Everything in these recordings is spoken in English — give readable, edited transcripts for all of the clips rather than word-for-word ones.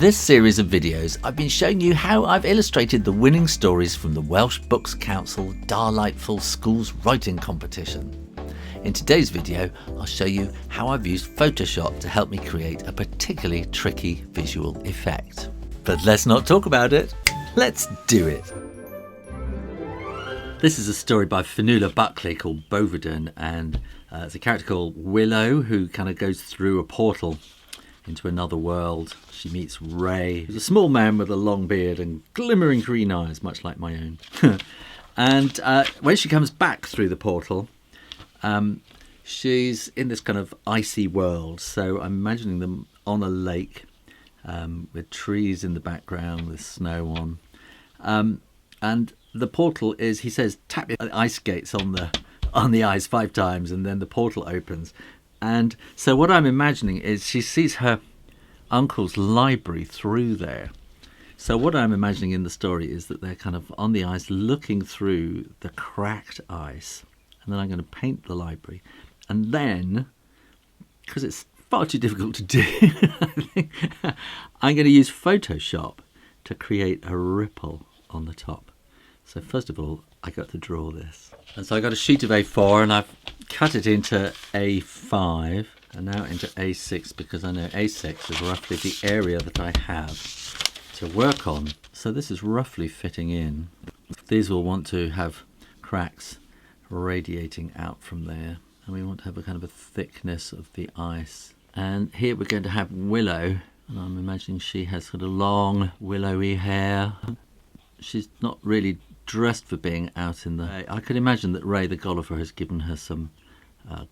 In this series of videos, I've been showing you how I've illustrated the winning stories from the Welsh Books Council Darlightful Schools Writing Competition. In today's video, I'll show you how I've used Photoshop to help me create a particularly tricky visual effect. But let's not talk about it, let's do it. This is a story by Finnuala Buckley called Bovedan, and it's a character called Willow who kind of goes through a portal into another world. She meets Ray, who's a small man with a long beard and glimmering green eyes, much like my own. And when she comes back through the portal, she's in this kind of icy world. So I'm imagining them on a lake with trees in the background with snow on. And the portal is, he says, tap the ice skates on the ice 5 times and then the portal opens. And so what I'm imagining is she sees her uncle's library through there. So what I'm imagining in the story is that they're kind of on the ice looking through the cracked ice. And then I'm going to paint the library. And then, because it's far too difficult to do, I think I'm going to use Photoshop to create a ripple on the top. So first of all, I got to draw this. And so I got a sheet of A4 and I've cut it into A5 and now into A6 because I know A6 is roughly the area that I have to work on. So this is roughly fitting in. These will want to have cracks radiating out from there. And we want to have a kind of a thickness of the ice. And here we're going to have Willow. And I'm imagining she has sort of long, willowy hair. She's not really dressed for being out in the... I could imagine that Ray the golfer has given her some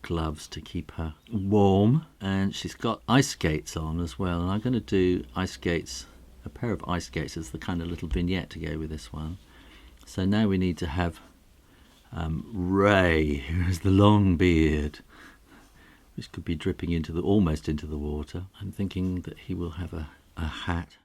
gloves to keep her warm, and she's got ice skates on as well, and I'm going to do ice skates, a pair of ice skates as the kind of little vignette to go with this one. So now we need to have Ray, who has the long beard, which could be dripping into almost into the water. I'm thinking that he will have a hat.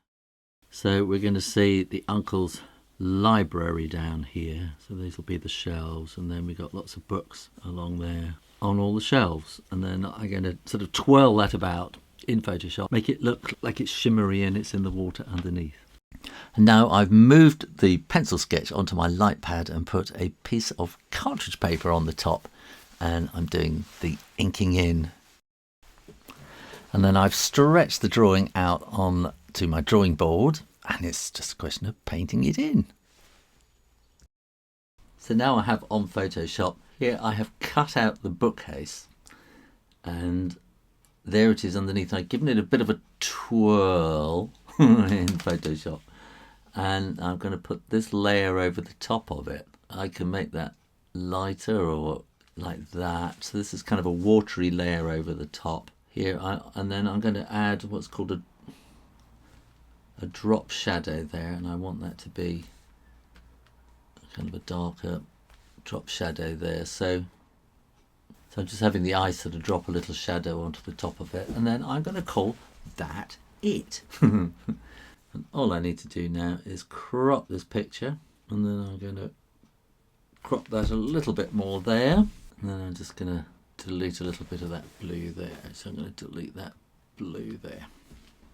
So we're going to see the uncle's library down here. So these will be the shelves, and then we've got lots of books along there on all the shelves. And then I'm going to sort of twirl that about in Photoshop, make it look like it's shimmery and it's in the water underneath. And now I've moved the pencil sketch onto my light pad and put a piece of cartridge paper on the top, and I'm doing the inking in. And then I've stretched the drawing out on to my drawing board, and it's just a question of painting it in. So now I have on Photoshop, here I have cut out the bookcase, and there it is underneath. I've given it a bit of a twirl in Photoshop, and I'm going to put this layer over the top of it. I can make that lighter or like that. So this is kind of a watery layer over the top here, and then I'm going to add what's called a drop shadow there, and I want that to be kind of a darker drop shadow there. So I'm just having the ice sort of drop a little shadow onto the top of it, and then I'm going to call that it. And all I need to do now is crop this picture, and then I'm going to crop that a little bit more there, and then I'm just going to delete a little bit of that blue there. So I'm going to delete that blue there.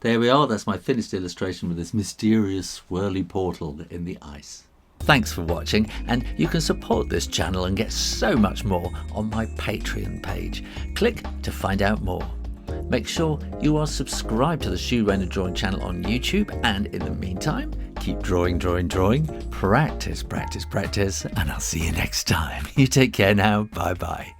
There we are, that's my finished illustration with this mysterious swirly portal in the ice. Thanks for watching, and you can support this channel and get so much more on my Patreon page. Click to find out more. Make sure you are subscribed to the Shoe Rainer Drawing channel on YouTube, and in the meantime, keep drawing, practice, and I'll see you next time. You take care now, bye bye.